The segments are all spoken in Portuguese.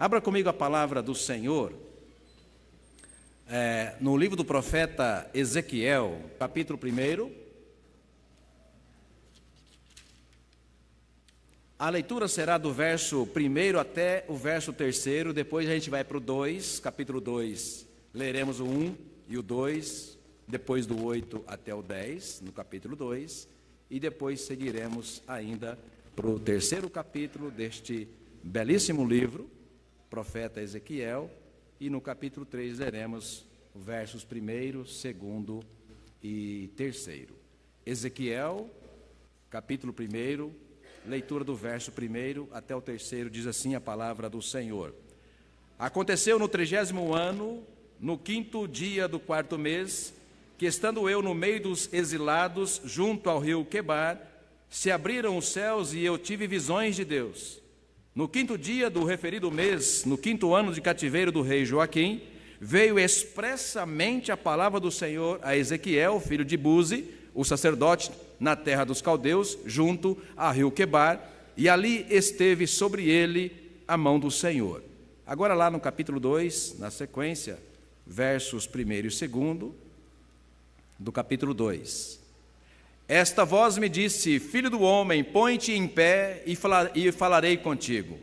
Abra comigo a palavra do Senhor, no livro do profeta Ezequiel, capítulo 1. A leitura será do verso 1 até o verso 3, depois a gente vai para o 2, capítulo 2, leremos o 1 e o 2, depois do 8 até o 10, no capítulo 2, e depois seguiremos ainda para o 3º capítulo deste belíssimo livro, profeta Ezequiel, e no capítulo 3 leremos versos 1º, 2º e 3º. Ezequiel, capítulo 1, leitura do verso 1 até o 3º, diz assim a palavra do Senhor. Aconteceu no 30º ano, no 5º dia do 4º mês, que estando eu no meio dos exilados, junto ao rio Quebar, se abriram os céus e eu tive visões de Deus. No 5º dia do referido mês, no 5º ano de cativeiro do rei Joaquim, veio expressamente a palavra do Senhor a Ezequiel, filho de Buzi, o sacerdote, na terra dos caldeus, junto ao rio Quebar, e ali esteve sobre ele a mão do Senhor. Agora lá no capítulo 2, na sequência, versos 1 e 2 do capítulo 2. Esta voz me disse: filho do homem, põe-te em pé e falarei contigo.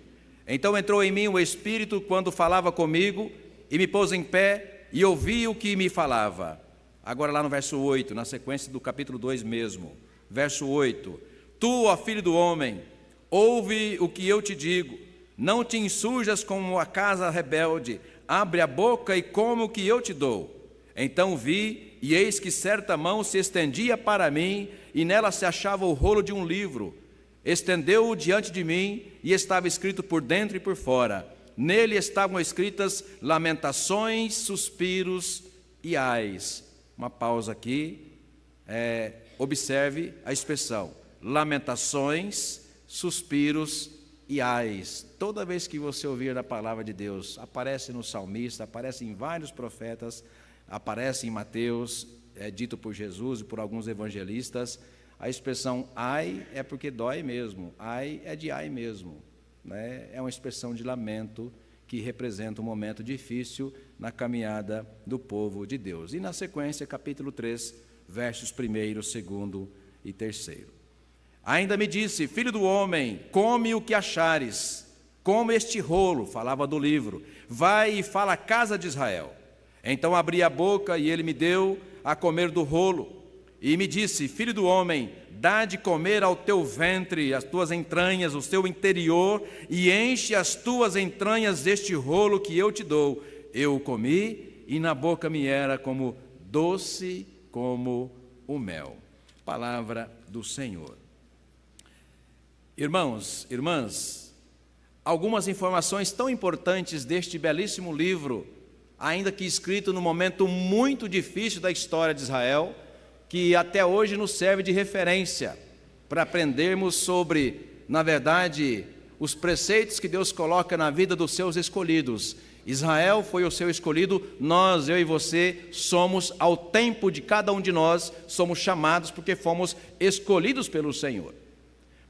Então entrou em mim o Espírito quando falava comigo, e me pôs em pé, e ouvi o que me falava. Agora lá no verso 8, na sequência do capítulo 2 mesmo. Verso 8. Tu, ó filho do homem, ouve o que eu te digo. Não te insurjas como a casa rebelde. Abre a boca e come o que eu te dou. Então vi, e eis que certa mão se estendia para mim, e nela se achava o rolo de um livro. Estendeu-o diante de mim, e estava escrito por dentro e por fora. Nele estavam escritas lamentações, suspiros e ais. Uma pausa aqui, observe a expressão, lamentações, suspiros e ais. Toda vez que você ouvir a palavra de Deus, aparece no salmista, aparece em vários profetas, aparece em Mateus, é dito por Jesus e por alguns evangelistas, a expressão ai é porque dói mesmo, ai é de ai mesmo, né? É uma expressão de lamento que representa um momento difícil na caminhada do povo de Deus. E na sequência, capítulo 3, versos 1, 2 e 3. Ainda me disse: filho do homem, come o que achares, come este rolo, falava do livro, vai e fala à casa de Israel. Então abri a boca e ele me deu a comer do rolo, e me disse: filho do homem, dá de comer ao teu ventre, as tuas entranhas, o teu interior, e enche as tuas entranhas deste rolo que eu te dou. Eu o comi, e na boca me era como doce como o mel. Palavra do Senhor. Irmãos, irmãs, algumas informações tão importantes deste belíssimo livro, ainda que escrito num momento muito difícil da história de Israel, que até hoje nos serve de referência para aprendermos sobre, na verdade, os preceitos que Deus coloca na vida dos seus escolhidos. Israel foi o seu escolhido, nós, eu e você, somos, ao tempo de cada um de nós, somos chamados porque fomos escolhidos pelo Senhor.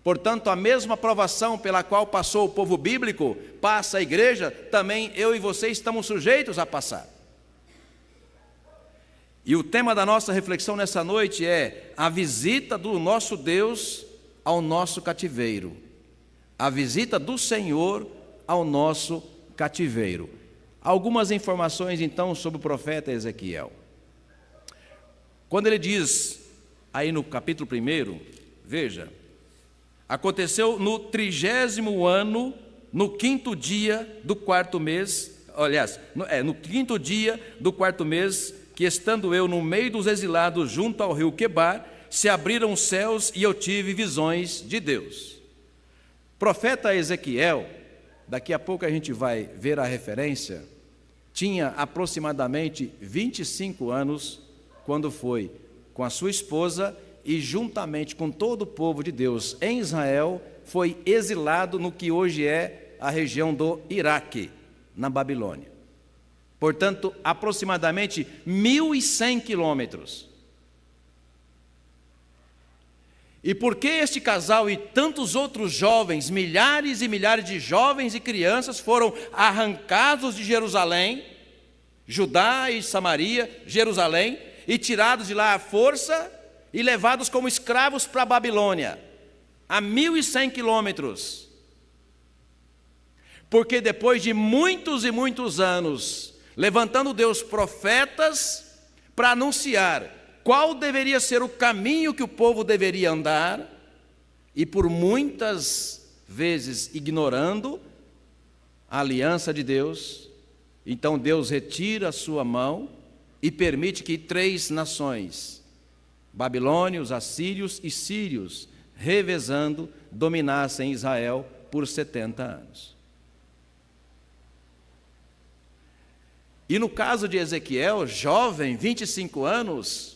Portanto, a mesma aprovação pela qual passou o povo bíblico, passa a igreja, também eu e você estamos sujeitos a passar. E o tema da nossa reflexão nessa noite é a visita do nosso Deus ao nosso cativeiro. A visita do Senhor ao nosso cativeiro. Algumas informações então sobre o profeta Ezequiel. Quando ele diz, aí no capítulo 1, veja, aconteceu no 30º ano, no 5º dia do 4º mês, aliás, no 5º dia do 4º mês, que estando eu no meio dos exilados junto ao rio Quebar, se abriram os céus e eu tive visões de Deus. Profeta Ezequiel, daqui a pouco a gente vai ver a referência, tinha aproximadamente 25 anos quando foi com a sua esposa e juntamente com todo o povo de Deus em Israel, foi exilado no que hoje é a região do Iraque, na Babilônia. Portanto, aproximadamente 1.100 quilômetros. E por que este casal e tantos outros jovens, milhares e milhares de jovens e crianças foram arrancados de Jerusalém, Judá e Samaria, Jerusalém, e tirados de lá à força e levados como escravos para a Babilônia, a 1.100 quilômetros? Porque depois de muitos e muitos anos, levantando Deus profetas para anunciar qual deveria ser o caminho que o povo deveria andar, e por muitas vezes ignorando a aliança de Deus, então Deus retira a sua mão e permite que 3 nações, babilônios, assírios e sírios, revezando, dominassem Israel por 70 anos. E no caso de Ezequiel, jovem, 25 anos,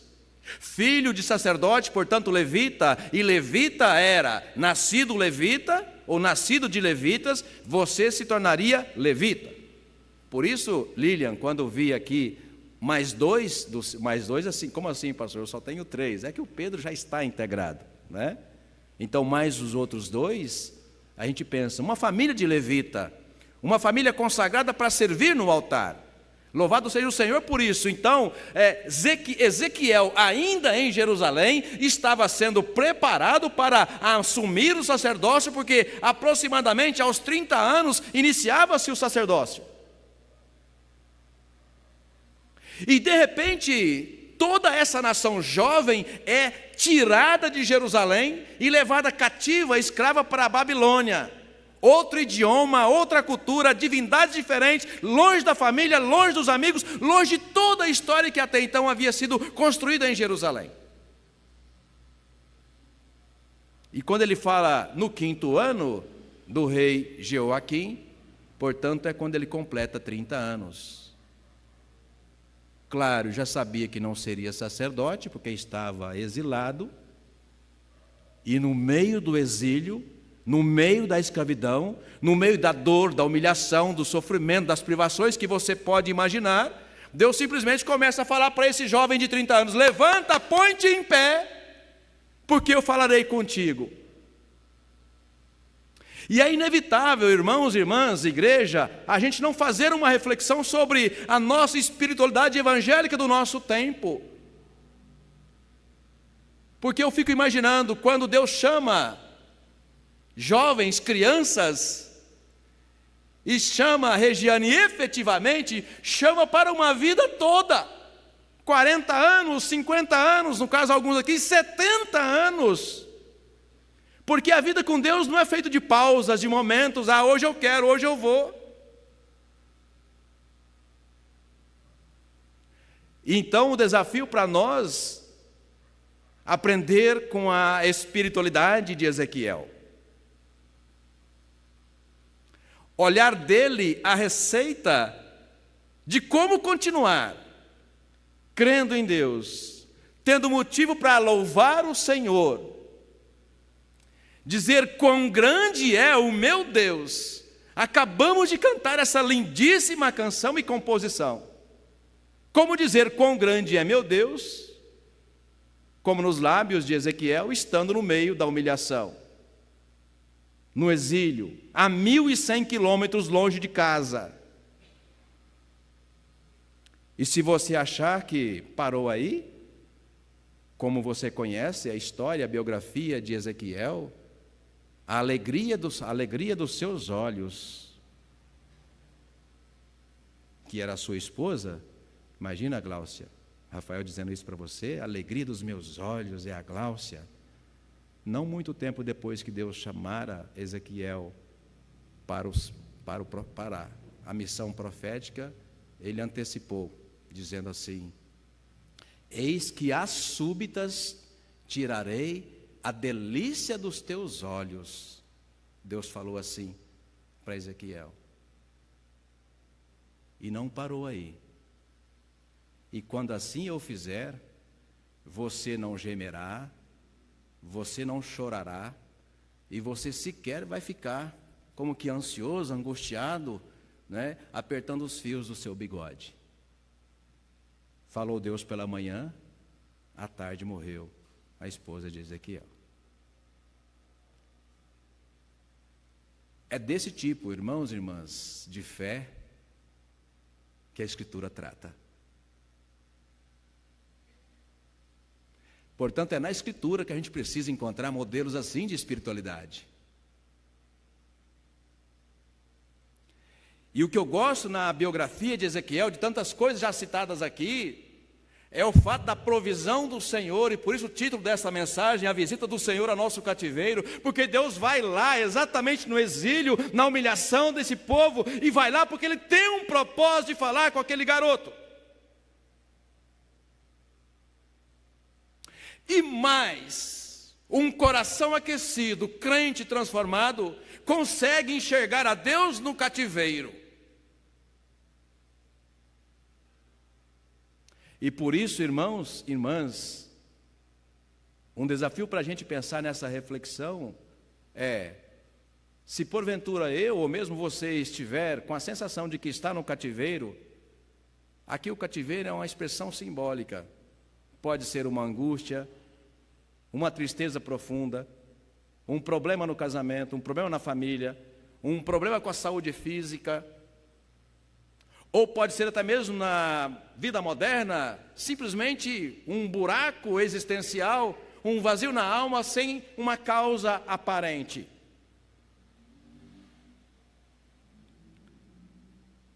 filho de sacerdote, portanto levita, e levita era nascido levita, ou nascido de levitas, você se tornaria levita. Por isso, Lilian, quando vi aqui mais dois, assim, como assim, pastor? Eu só tenho 3, é que o Pedro já está integrado, né? Então, mais os outros 2, a gente pensa, uma família de levita, uma família consagrada para servir no altar. Louvado seja o Senhor por isso. Então, Ezequiel, ainda em Jerusalém, estava sendo preparado para assumir o sacerdócio, porque aproximadamente aos 30 anos iniciava-se o sacerdócio. E de repente, toda essa nação jovem é tirada de Jerusalém e levada cativa, escrava para a Babilônia. Outro idioma, outra cultura, divindades diferentes, longe da família, longe dos amigos, longe de toda a história que até então havia sido construída em Jerusalém. E quando ele fala no 5º ano do rei Jeoaquim, portanto é quando ele completa 30 anos. Claro, já sabia que não seria sacerdote, porque estava exilado, e no meio do exílio, no meio da escravidão, no meio da dor, da humilhação, do sofrimento, das privações que você pode imaginar, Deus simplesmente começa a falar para esse jovem de 30 anos, levanta, põe-te em pé, porque eu falarei contigo. E é inevitável, irmãos e irmãs, igreja, a gente não fazer uma reflexão sobre a nossa espiritualidade evangélica do nosso tempo. Porque eu fico imaginando, quando Deus chama jovens, crianças, e chama a Regiane, efetivamente, chama para uma vida toda, 40 anos, 50 anos, no caso alguns aqui, 70 anos, porque a vida com Deus não é feita de pausas, de momentos, hoje eu quero, hoje eu vou. Então o desafio para nós, aprender com a espiritualidade de Ezequiel, olhar dele a receita de como continuar crendo em Deus, tendo motivo para louvar o Senhor, dizer quão grande é o meu Deus. Acabamos de cantar essa lindíssima canção e composição. Como dizer quão grande é meu Deus, como nos lábios de Ezequiel, estando no meio da humilhação, no exílio, a 1.100 quilômetros longe de casa. E se você achar que parou aí, como você conhece a história, a biografia de Ezequiel, a alegria dos seus olhos, que era a sua esposa, imagina a Gláucia, Rafael dizendo isso para você, a alegria dos meus olhos é a Gláucia. Não muito tempo depois que Deus chamara Ezequiel para a missão profética, ele antecipou, dizendo assim, eis que às súbitas tirarei a delícia dos teus olhos. Deus falou assim para Ezequiel. E não parou aí. E quando assim eu fizer, você não gemerá, você não chorará, e você sequer vai ficar como que ansioso, angustiado, né, apertando os fios do seu bigode. Falou Deus pela manhã, à tarde morreu a esposa de Ezequiel. É desse tipo, irmãos e irmãs, de fé que a Escritura trata. Portanto, é na Escritura que a gente precisa encontrar modelos assim de espiritualidade. E o que eu gosto na biografia de Ezequiel, de tantas coisas já citadas aqui, é o fato da provisão do Senhor, e por isso o título dessa mensagem é a visita do Senhor ao nosso cativeiro, porque Deus vai lá exatamente no exílio, na humilhação desse povo, e vai lá porque Ele tem um propósito de falar com aquele garoto. E mais, um coração aquecido, crente transformado, consegue enxergar a Deus no cativeiro. E por isso, irmãos, irmãs, um desafio para a gente pensar nessa reflexão é: se porventura eu ou mesmo você estiver com a sensação de que está no cativeiro, aqui o cativeiro é uma expressão simbólica. Pode ser uma angústia, uma tristeza profunda, um problema no casamento, um problema na família, um problema com a saúde física, ou pode ser até mesmo na vida moderna, simplesmente um buraco existencial, um vazio na alma sem uma causa aparente.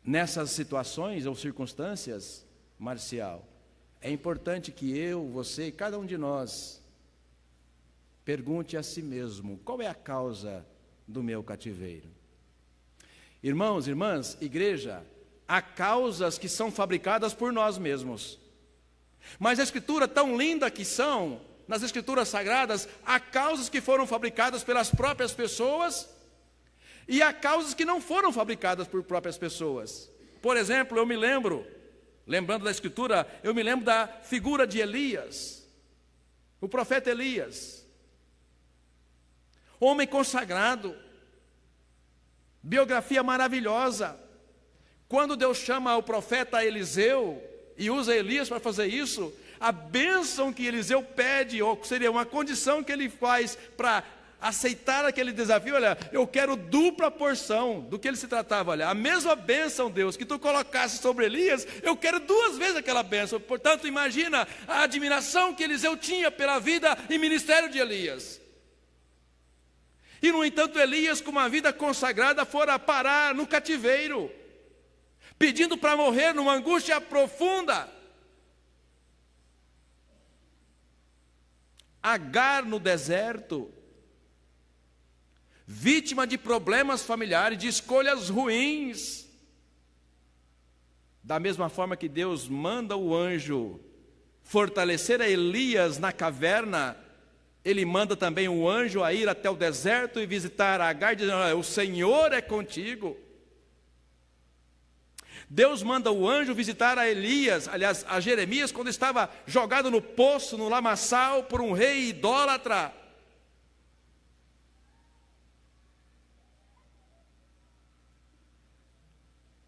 Nessas situações ou circunstâncias, Marcial, é importante que eu, você, cada um de nós, pergunte a si mesmo: qual é a causa do meu cativeiro? Irmãos, irmãs, igreja, há causas que são fabricadas por nós mesmos. Mas a Escritura, tão linda que são, nas Escrituras Sagradas, há causas que foram fabricadas pelas próprias pessoas e há causas que não foram fabricadas por próprias pessoas. Por exemplo, lembrando da Escritura, eu me lembro da figura de Elias, o profeta Elias, homem consagrado, biografia maravilhosa. Quando Deus chama o profeta Eliseu e usa Elias para fazer isso, a bênção que Eliseu pede, ou seria uma condição que ele faz para aceitar aquele desafio, olha, eu quero dupla porção. Do que ele se tratava? Olha, a mesma bênção, Deus, que tu colocasse sobre Elias, eu quero 2 vezes aquela bênção. Portanto, imagina a admiração que Eliseu tinha pela vida e ministério de Elias. E no entanto, Elias, com uma vida consagrada, fora parar no cativeiro, pedindo para morrer numa angústia profunda. Agar no deserto, vítima de problemas familiares, de escolhas ruins. Da mesma forma que Deus manda o anjo fortalecer a Elias na caverna, Ele manda também o anjo a ir até o deserto e visitar Agar, dizendo: olha, o Senhor é contigo. Deus manda o anjo visitar a Elias, aliás, a Jeremias, quando estava jogado no poço, no lamaçal, por um rei idólatra.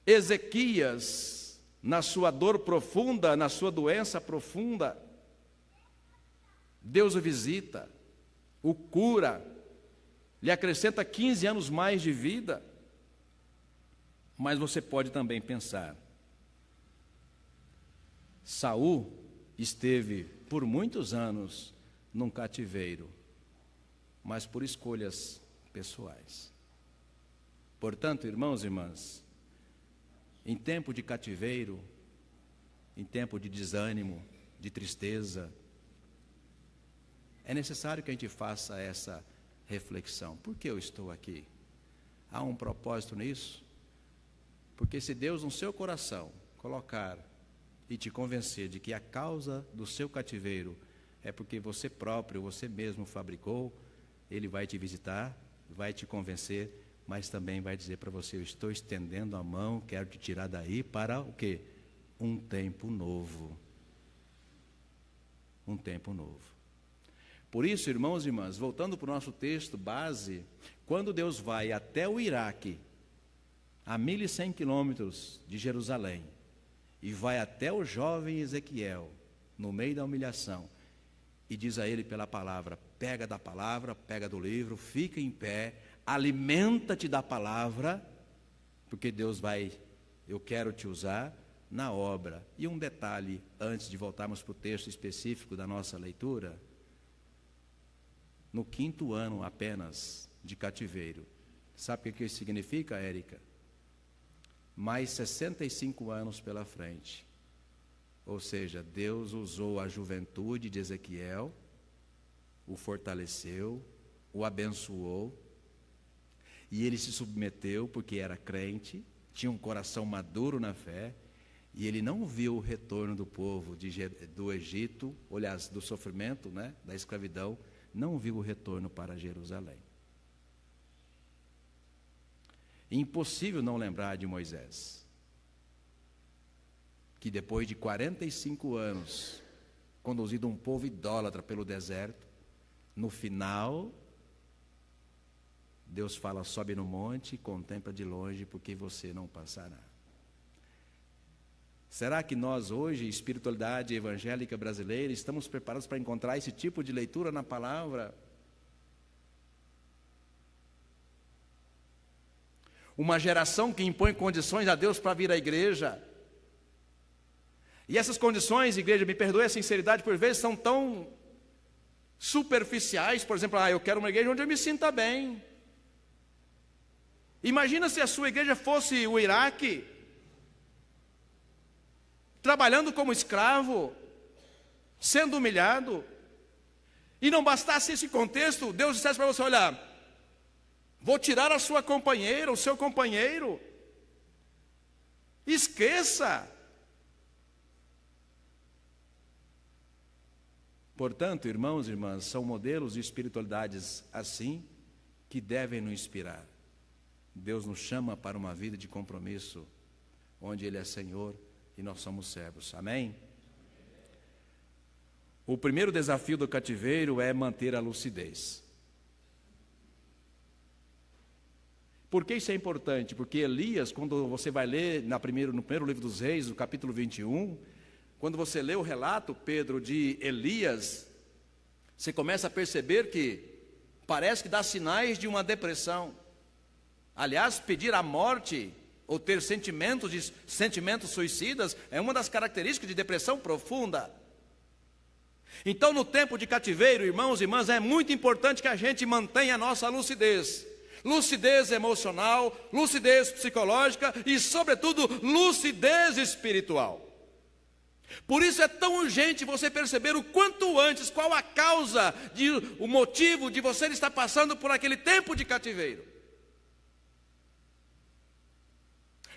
Ezequias, na sua dor profunda, na sua doença profunda, Deus o visita, o cura, lhe acrescenta 15 anos mais de vida. Mas você pode também pensar: Saul esteve por muitos anos num cativeiro, mas por escolhas pessoais. Portanto, irmãos e irmãs, em tempo de cativeiro, em tempo de desânimo, de tristeza, é necessário que a gente faça essa reflexão. Por que eu estou aqui? Há um propósito nisso? Porque se Deus no seu coração colocar e te convencer de que a causa do seu cativeiro é porque você próprio, você mesmo fabricou, Ele vai te visitar, vai te convencer, mas também vai dizer para você: eu estou estendendo a mão, quero te tirar daí para o quê? Um tempo novo. Um tempo novo. Por isso, irmãos e irmãs, voltando para o nosso texto base, quando Deus vai até o Iraque, a 1.100 quilômetros de Jerusalém, e vai até o jovem Ezequiel, no meio da humilhação, e diz a ele pela palavra: pega da palavra, pega do livro, fica em pé, Alimenta-te da palavra, porque Deus eu quero te usar na obra. E um detalhe, antes de voltarmos para o texto específico da nossa leitura, no 5º ano apenas de cativeiro, sabe o que isso significa, Érica? Mais 65 anos pela frente. Ou seja, Deus usou a juventude de Ezequiel, o fortaleceu, o abençoou, e ele se submeteu porque era crente, tinha um coração maduro na fé, e ele não viu o retorno do povo do Egito, aliás, do sofrimento, né, da escravidão, não viu o retorno para Jerusalém. Impossível não lembrar de Moisés, que depois de 45 anos, conduzido um povo idólatra pelo deserto, no final, Deus fala, sobe no monte e contempla de longe, porque você não passará. Será que nós hoje, espiritualidade evangélica brasileira, estamos preparados para encontrar esse tipo de leitura na palavra? Uma geração que impõe condições a Deus para vir à igreja. E essas condições, igreja, me perdoe a sinceridade, por vezes são tão superficiais. Por exemplo, eu quero uma igreja onde eu me sinta bem. Imagina se a sua igreja fosse o Iraque, trabalhando como escravo, sendo humilhado, e não bastasse esse contexto, Deus dissesse para você, olha, vou tirar a sua companheira, o seu companheiro, esqueça. Portanto, irmãos e irmãs, são modelos de espiritualidades assim que devem nos inspirar. Deus nos chama para uma vida de compromisso, onde Ele é Senhor e nós somos servos. Amém? O primeiro desafio do cativeiro é manter a lucidez. Por que isso é importante? Porque Elias, quando você vai ler no primeiro livro dos Reis, no capítulo 21, quando você lê o relato, Pedro, de Elias, você começa a perceber que parece que dá sinais de uma depressão. Aliás, pedir a morte ou ter sentimentos suicidas é uma das características de depressão profunda. Então, no tempo de cativeiro, irmãos e irmãs, é muito importante que a gente mantenha a nossa lucidez. Lucidez emocional, lucidez psicológica e, sobretudo, lucidez espiritual. Por isso é tão urgente você perceber o quanto antes qual a causa, o motivo de você estar passando por aquele tempo de cativeiro.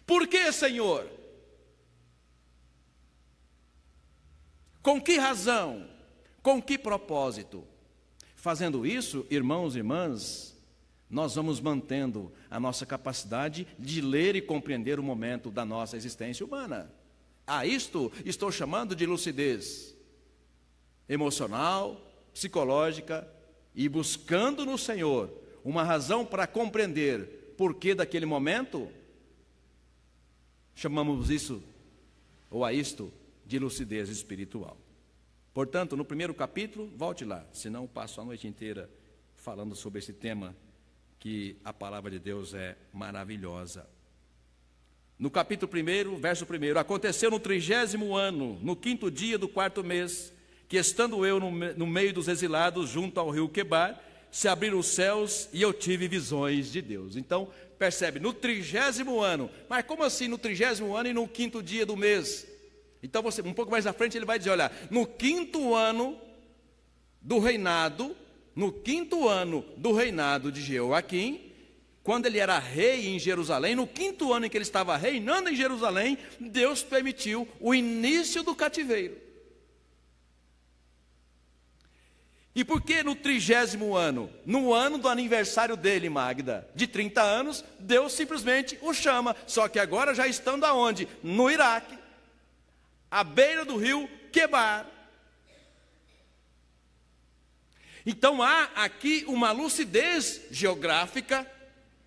Por que, Senhor? Com que razão? Com que propósito? Fazendo isso, irmãos e irmãs, nós vamos mantendo a nossa capacidade de ler e compreender o momento da nossa existência humana. A isto estou chamando de lucidez emocional, psicológica, e buscando no Senhor uma razão para compreender por que daquele momento, chamamos isso, ou a isto, de lucidez espiritual. Portanto, no primeiro capítulo, volte lá, senão eu passo a noite inteira falando sobre esse tema, que a palavra de Deus é maravilhosa. No capítulo 1, verso 1, aconteceu no 30º ano, no 5º dia do 4º mês, que estando eu no meio dos exilados, junto ao rio Quebar, se abriram os céus e eu tive visões de Deus. Então, percebe, no 30º ano, mas como assim no 30º ano e no 5º dia do mês? Então, um pouco mais à frente ele vai dizer, olha, no 5º ano do reinado, de Jeoaquim, quando ele era rei em Jerusalém, no 5º ano em que ele estava reinando em Jerusalém, Deus permitiu o início do cativeiro. E por que no 30º ano? No ano do aniversário dele, Magda, de 30 anos, Deus simplesmente o chama, só que agora já estando aonde? No Iraque, à beira do rio Quebar. Então há aqui uma lucidez geográfica.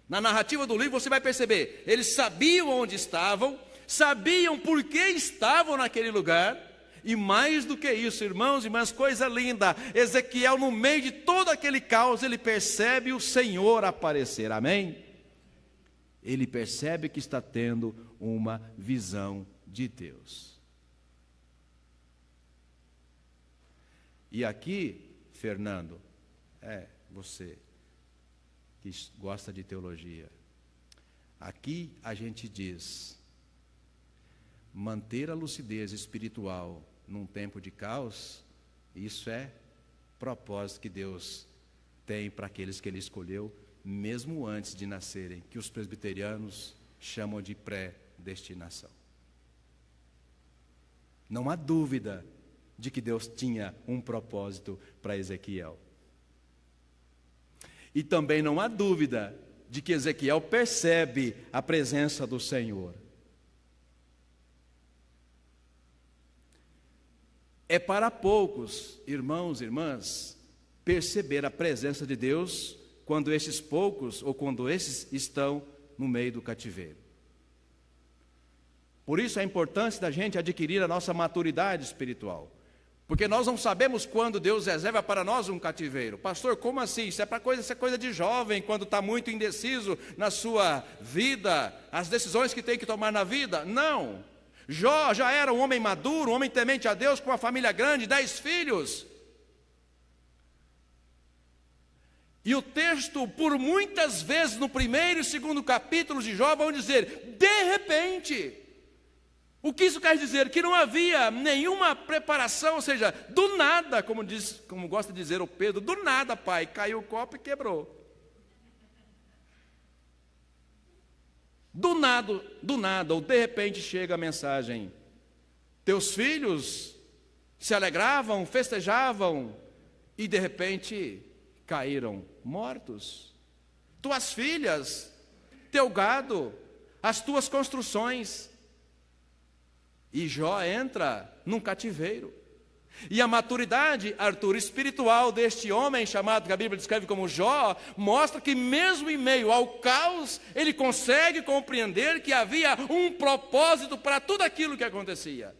Na narrativa do livro você vai perceber, eles sabiam onde estavam, sabiam por que estavam naquele lugar, E mais do que isso, irmãos e irmãs, coisa linda, Ezequiel, no meio de todo aquele caos, ele percebe o Senhor aparecer, amém? Ele percebe que está tendo uma visão de Deus. E aqui, Fernando, você que gosta de teologia, aqui a gente diz, manter a lucidez espiritual num tempo de caos, isso é propósito que Deus tem para aqueles que Ele escolheu, mesmo antes de nascerem, que os presbiterianos chamam de predestinação. Não há dúvida de que Deus tinha um propósito para Ezequiel. E também não há dúvida de que Ezequiel percebe a presença do Senhor. É para poucos, irmãos e irmãs, perceber a presença de Deus quando esses poucos ou quando esses estão no meio do cativeiro. Por isso a importância da gente adquirir a nossa maturidade espiritual. Porque nós não sabemos quando Deus reserva para nós um cativeiro. Pastor, como assim? Isso é coisa de jovem, quando está muito indeciso na sua vida, as decisões que tem que tomar na vida. Não. Jó já era um homem maduro, um homem temente a Deus, com uma família grande, 10 filhos. E o texto, por muitas vezes, no primeiro e segundo capítulos de Jó, vão dizer, de repente. O que isso quer dizer? Que não havia nenhuma preparação, ou seja, do nada, como gosta de dizer o Pedro, do nada, pai, caiu o copo e quebrou. Do nada, ou de repente chega a mensagem. Teus filhos se alegravam, festejavam, e de repente caíram mortos. Tuas filhas, teu gado, as tuas construções. E Jó entra num cativeiro. E a maturidade, Arthur, espiritual deste homem chamado, que a Bíblia descreve como Jó, mostra que mesmo em meio ao caos, ele consegue compreender que havia um propósito para tudo aquilo que acontecia.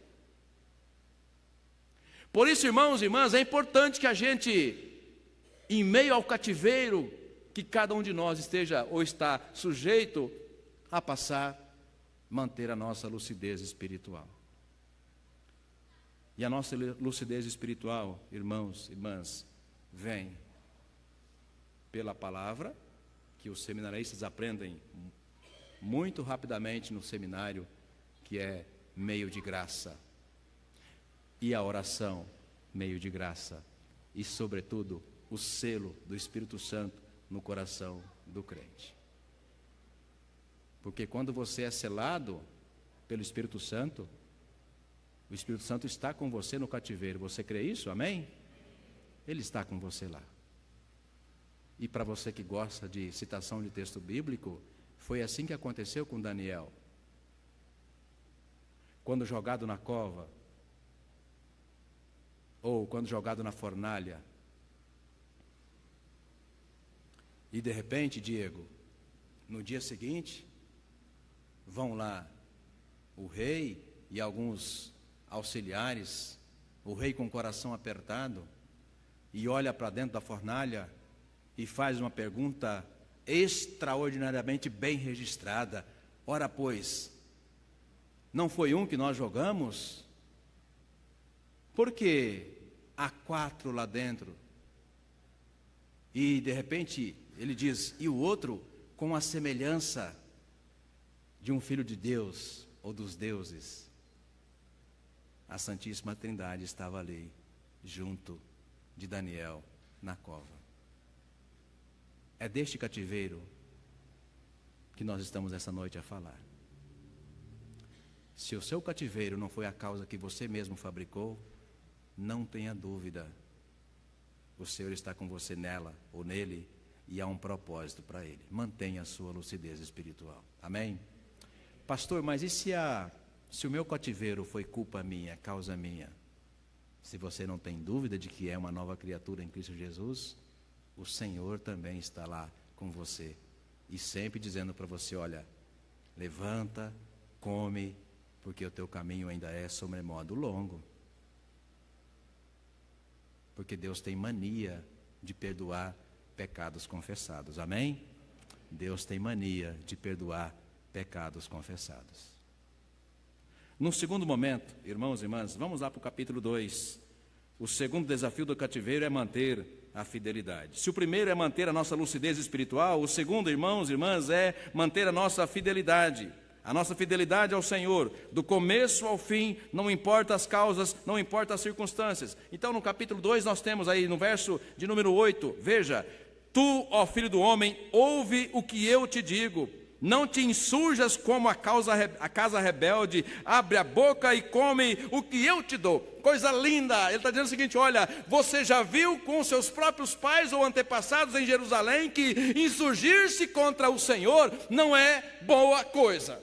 Por isso, irmãos e irmãs, é importante que a gente, em meio ao cativeiro, que cada um de nós esteja ou está sujeito a passar, manter a nossa lucidez espiritual. E a nossa lucidez espiritual, irmãos e irmãs, vem pela palavra, que os seminaristas aprendem muito rapidamente no seminário, que é meio de graça. E a oração, meio de graça. E, sobretudo, o selo do Espírito Santo no coração do crente. Porque quando você é selado pelo Espírito Santo, o Espírito Santo está com você no cativeiro. Você crê isso? Amém? Ele está com você lá. E para você que gosta de citação de texto bíblico, foi assim que aconteceu com Daniel. Quando jogado na cova, ou quando jogado na fornalha, e de repente, Diego, no dia seguinte, vão lá o rei e alguns auxiliares, o rei com o coração apertado, e olha para dentro da fornalha e faz uma pergunta extraordinariamente bem registrada. Ora, pois, não foi um que nós jogamos? Por que há 4 lá dentro? E de repente ele diz, e o outro com a semelhança de um filho de Deus ou dos deuses. A Santíssima Trindade estava ali, junto de Daniel, na cova. É deste cativeiro que nós estamos essa noite a falar. Se o seu cativeiro não foi a causa que você mesmo fabricou, não tenha dúvida, o Senhor está com você nela ou nele, e há um propósito para ele. Mantenha a sua lucidez espiritual. Amém? Pastor, mas e se o meu cativeiro foi culpa minha, causa minha? Se você não tem dúvida de que é uma nova criatura em Cristo Jesus, o Senhor também está lá com você. E sempre dizendo para você, olha, levanta, come, porque o teu caminho ainda é sobremodo longo. Porque Deus tem mania de perdoar pecados confessados. Amém? Deus tem mania de perdoar pecados confessados. Num segundo momento, irmãos e irmãs, vamos lá para o capítulo 2. O segundo desafio do cativeiro é manter a fidelidade. Se o primeiro é manter a nossa lucidez espiritual, o segundo, irmãos e irmãs, é manter a nossa fidelidade. A nossa fidelidade ao Senhor, do começo ao fim, não importa as causas, não importa as circunstâncias. Então, no capítulo 2, nós temos aí, no verso de número 8, veja: Tu, ó filho do homem, ouve o que eu te digo. Não te insurjas como a casa rebelde, abre a boca e come o que eu te dou. Coisa linda, ele está dizendo o seguinte: olha, você já viu com seus próprios pais ou antepassados em Jerusalém que insurgir-se contra o Senhor não é boa coisa,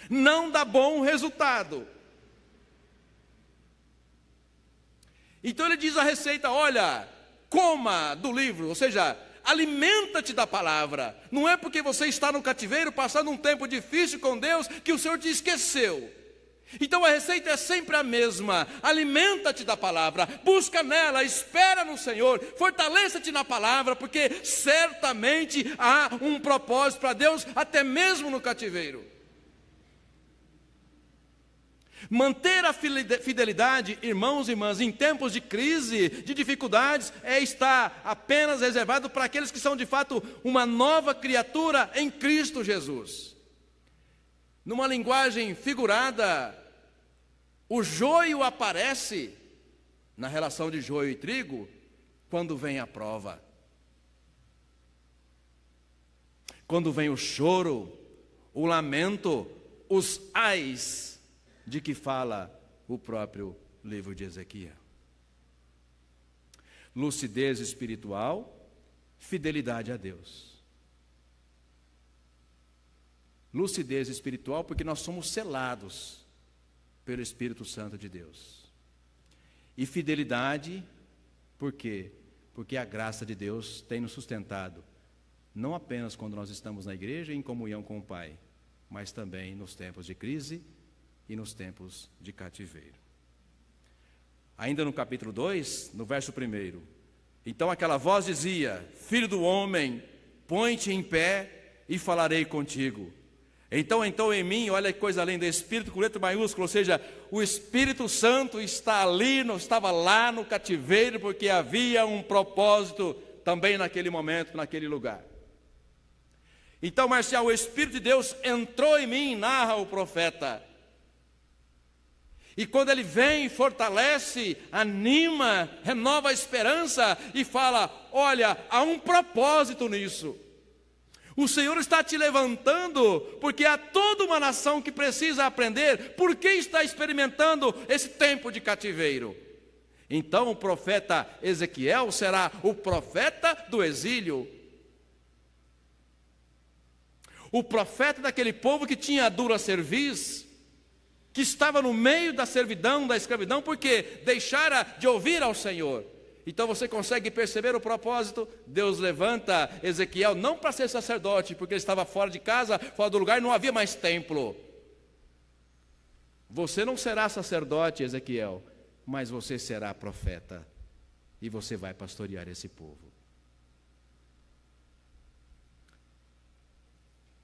não dá bom resultado. Então ele diz a receita: olha, coma do livro, ou seja, alimenta-te da palavra. Não é porque você está no cativeiro, passando um tempo difícil com Deus, que o Senhor te esqueceu. Então a receita é sempre a mesma: alimenta-te da palavra, busca nela, espera no Senhor, fortaleça-te na palavra, porque certamente há um propósito para Deus, até mesmo no cativeiro. Manter a fidelidade, irmãos e irmãs, em tempos de crise, de dificuldades, está apenas reservado para aqueles que são de fato uma nova criatura em Cristo Jesus. Numa linguagem figurada, o joio aparece na relação de joio e trigo quando vem a prova. Quando vem o choro, o lamento, os ais de que fala o próprio livro de Ezequiel. Lucidez espiritual, fidelidade a Deus. Lucidez espiritual porque nós somos selados pelo Espírito Santo de Deus. E fidelidade, por quê? Porque a graça de Deus tem nos sustentado, não apenas quando nós estamos na igreja em comunhão com o Pai, mas também nos tempos de crise e nos tempos de cativeiro. Ainda no capítulo 2, no verso 1, então aquela voz dizia: Filho do homem, põe-te em pé e falarei contigo. Então em mim, olha que coisa linda, Espírito com letra maiúscula, ou seja, o Espírito Santo está ali, não estava lá no cativeiro, porque havia um propósito também naquele momento, naquele lugar. Então, Marcial, o Espírito de Deus entrou em mim, narra o profeta. E quando ele vem, fortalece, anima, renova a esperança e fala: olha, há um propósito nisso. O Senhor está te levantando, porque há toda uma nação que precisa aprender por que está experimentando esse tempo de cativeiro. Então o profeta Ezequiel será o profeta do exílio. O profeta daquele povo que tinha dura cerviz, que estava no meio da servidão, da escravidão, porque deixara de ouvir ao Senhor. Então você consegue perceber o propósito? Deus levanta Ezequiel não para ser sacerdote, porque ele estava fora de casa, fora do lugar, não havia mais templo. Você não será sacerdote, Ezequiel, mas você será profeta, e você vai pastorear esse povo.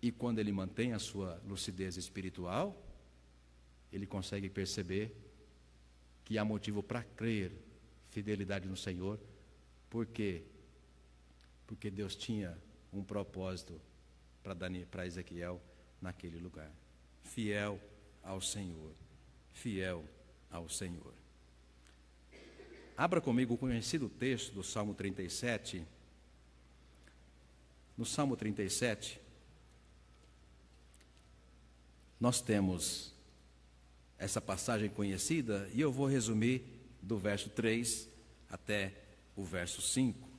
E quando ele mantém a sua lucidez espiritual, ele consegue perceber que há motivo para crer, fidelidade no Senhor. Por quê? Porque Deus tinha um propósito para Ezequiel naquele lugar. Fiel ao Senhor, fiel ao Senhor. Abra comigo o conhecido texto do Salmo 37. No Salmo 37, nós temos essa passagem conhecida, e eu vou resumir do verso 3 até o verso 5.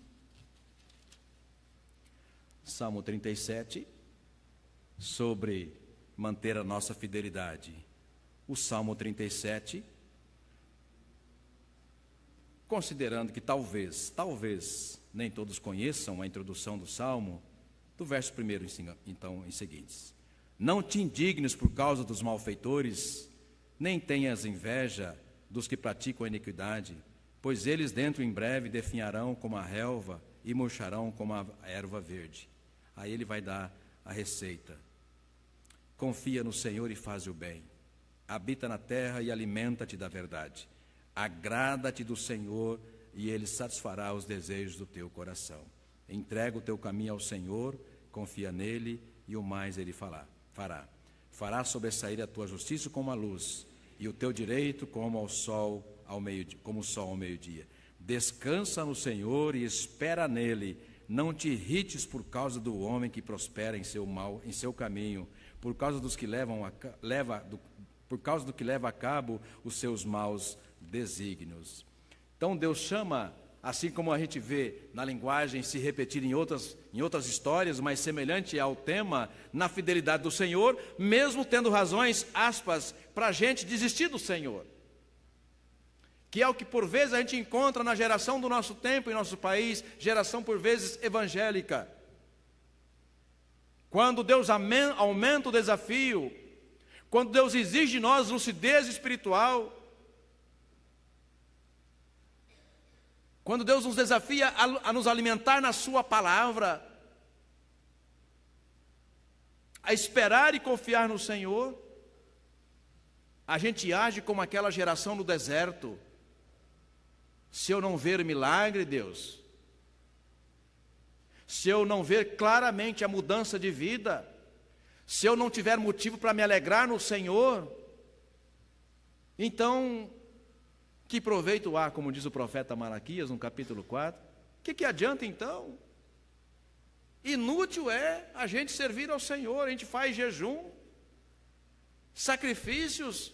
Salmo 37, sobre manter a nossa fidelidade. O Salmo 37, considerando que talvez nem todos conheçam a introdução do Salmo, do verso 1 então em seguintes: Não te indignes por causa dos malfeitores, nem tenhas inveja dos que praticam a iniquidade, pois eles dentro em breve definharão como a relva e murcharão como a erva verde. Aí ele vai dar a receita. Confia no Senhor e faz o bem. Habita na terra e alimenta-te da verdade. Agrada-te do Senhor e Ele satisfará os desejos do teu coração. Entrega o teu caminho ao Senhor, confia nele e o mais Ele fará. Fará sobressair a tua justiça como a luz e o teu direito como o sol ao meio-dia. Descansa no Senhor e espera nele. Não te irrites por causa do homem que prospera em seu caminho, por causa do que leva a cabo os seus maus desígnios. Então Deus chama, assim como a gente vê na linguagem se repetir em outras histórias, mas semelhante ao tema, na fidelidade do Senhor, mesmo tendo razões, aspas, para a gente desistir do Senhor. Que é o que por vezes a gente encontra na geração do nosso tempo em nosso país, geração por vezes evangélica. Quando Deus aumenta o desafio, quando Deus exige de nós lucidez espiritual, quando Deus nos desafia a nos alimentar na sua palavra, a esperar e confiar no Senhor, a gente age como aquela geração no deserto. Se eu não ver milagre, Deus, se eu não ver claramente a mudança de vida, se eu não tiver motivo para me alegrar no Senhor, então, que proveito há, como diz o profeta Malaquias no capítulo 4? O que adianta então? Inútil é a gente servir ao Senhor, a gente faz jejum, sacrifícios.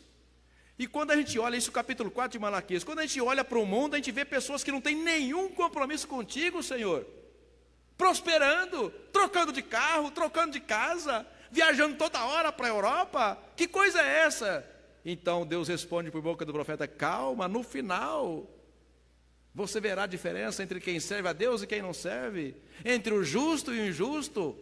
E quando a gente olha isso, capítulo 4 de Malaquias, quando a gente olha para o mundo, a gente vê pessoas que não têm nenhum compromisso contigo, Senhor, prosperando, trocando de carro, trocando de casa, viajando toda hora para a Europa. Que coisa é essa? Então Deus responde por boca do profeta: calma, no final você verá a diferença entre quem serve a Deus e quem não serve, entre o justo e o injusto.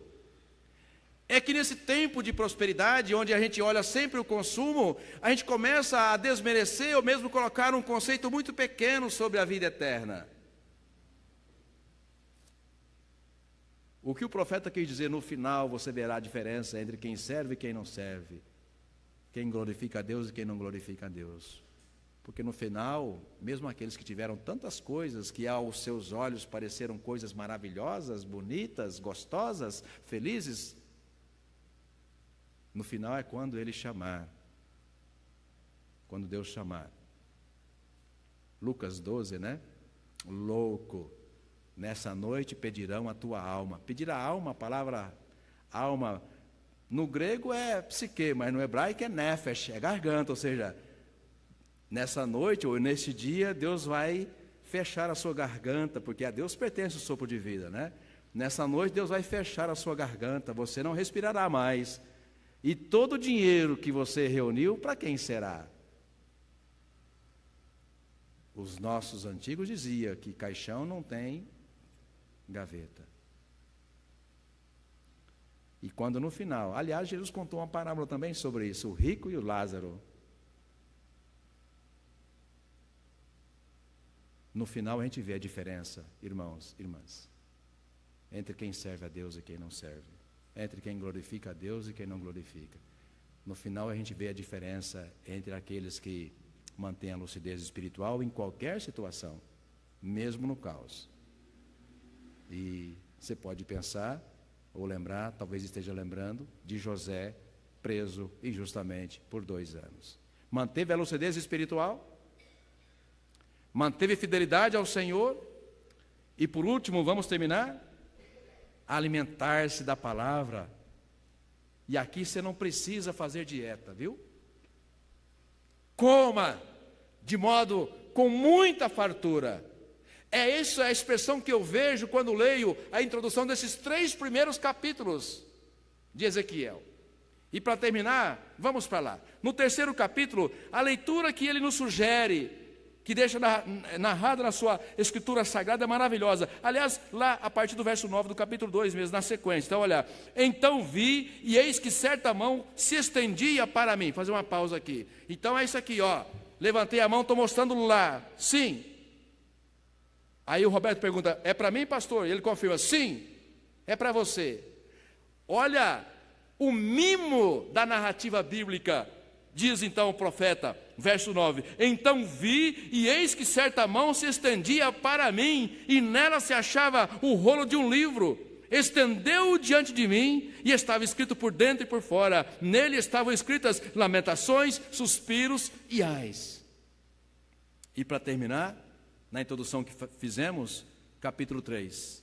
É que nesse tempo de prosperidade, onde a gente olha sempre o consumo, a gente começa a desmerecer ou mesmo colocar um conceito muito pequeno sobre a vida eterna. O que o profeta quis dizer: no final você verá a diferença entre quem serve e quem não serve, quem glorifica a Deus e quem não glorifica a Deus. Porque no final, mesmo aqueles que tiveram tantas coisas que aos seus olhos pareceram coisas maravilhosas, bonitas, gostosas, felizes, no final é quando Ele chamar, quando Deus chamar. Lucas 12, né? Louco, nessa noite pedirão a tua alma. Pedir a alma, a palavra alma, no grego é psique, mas no hebraico é nefesh, é garganta, ou seja, nessa noite ou nesse dia, Deus vai fechar a sua garganta, porque a Deus pertence o sopro de vida, né? Nessa noite Deus vai fechar a sua garganta, você não respirará mais. E todo o dinheiro que você reuniu, para quem será? Os nossos antigos diziam que caixão não tem gaveta. E quando no final, aliás, Jesus contou uma parábola também sobre isso, o rico e o Lázaro. No final a gente vê a diferença, irmãos, irmãs, entre quem serve a Deus e quem não serve, entre quem glorifica a Deus e quem não glorifica. No final a gente vê a diferença entre aqueles que mantêm a lucidez espiritual em qualquer situação, mesmo no caos. E você pode pensar, ou lembrar, talvez esteja lembrando, de José preso injustamente por 2 anos. Manteve a lucidez espiritual, manteve fidelidade ao Senhor, e por último, vamos terminar, alimentar-se da palavra. E aqui você não precisa fazer dieta, viu? Coma de modo com muita fartura. Essa é a expressão que eu vejo quando leio a introdução desses 3 primeiros capítulos de Ezequiel. E para terminar, vamos para lá. No 3º capítulo, a leitura que ele nos sugere, que deixa narrada na sua escritura sagrada, é maravilhosa. Aliás, lá a partir do verso 9 do capítulo 2 mesmo, na sequência. Então, olha: então vi, e eis que certa mão se estendia para mim. Vou fazer uma pausa aqui. Então é isso aqui, ó. Levantei a mão, estou mostrando lá. Sim. Aí o Roberto pergunta, é para mim, pastor? E ele confirma, sim, é para você. Olha o mimo da narrativa bíblica. Diz então o profeta, verso 9, então vi, e eis que certa mão se estendia para mim, e nela se achava o rolo de um livro. Estendeu-o diante de mim, e estava escrito por dentro e por fora. Nele estavam escritas lamentações, suspiros e ais. E para terminar, na introdução que fizemos, capítulo 3.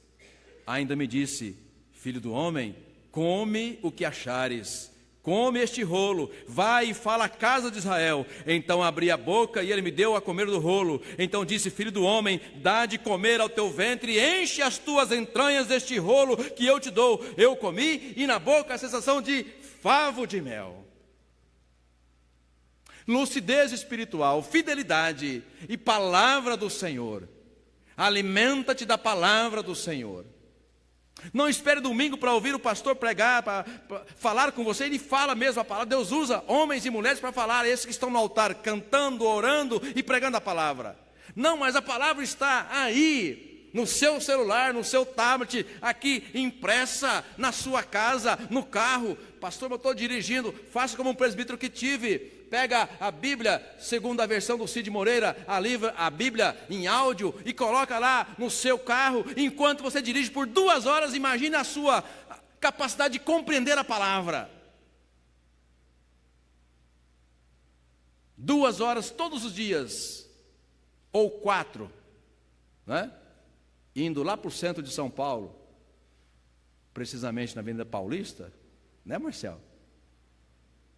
Ainda me disse, filho do homem, come o que achares, come este rolo, vai e fala à casa de Israel. Então abri a boca e ele me deu a comer do rolo. Então disse, filho do homem, dá de comer ao teu ventre, enche as tuas entranhas deste rolo que eu te dou. Eu comi e na boca a sensação de favo de mel. Lucidez espiritual, fidelidade e palavra do Senhor. Alimenta-te da palavra do Senhor. Não espere domingo para ouvir o pastor pregar, para falar com você. Ele fala mesmo a palavra. Deus usa homens e mulheres para falar. Esses que estão no altar cantando, orando e pregando a palavra. Não, mas a palavra está aí, no seu celular, no seu tablet, aqui impressa, na sua casa, no carro. Pastor, eu estou dirigindo, faça como um presbítero que tive. Pega a Bíblia, segundo a versão do Cid Moreira, a Bíblia em áudio, e coloca lá no seu carro, enquanto você dirige por 2 horas, imagine a sua capacidade de compreender a palavra. 2 horas todos os dias, ou 4, né? Indo lá para o centro de São Paulo, precisamente na Avenida Paulista, né, Marcelo?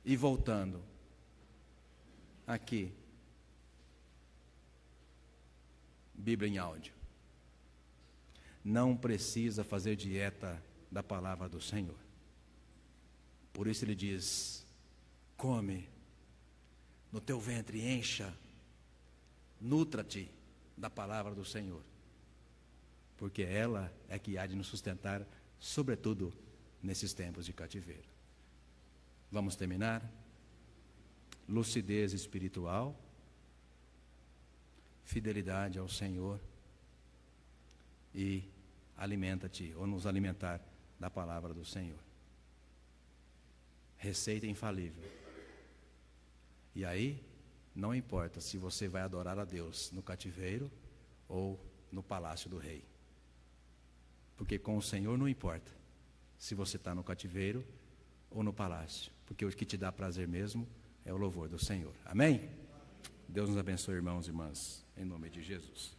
E voltando. Aqui, Bíblia em áudio. Não precisa fazer dieta da palavra do Senhor. Por isso ele diz, come, no teu ventre encha, nutra-te da palavra do Senhor. Porque ela é que há de nos sustentar, sobretudo nesses tempos de cativeiro. Vamos terminar? Lucidez espiritual, fidelidade ao Senhor e alimenta-te, ou nos alimentar da palavra do Senhor. Receita infalível. E aí, não importa se você vai adorar a Deus no cativeiro ou no palácio do rei. Porque com o Senhor não importa se você está no cativeiro ou no palácio. Porque o que te dá prazer mesmo é o louvor do Senhor. Amém? Deus nos abençoe, irmãos e irmãs, em nome de Jesus.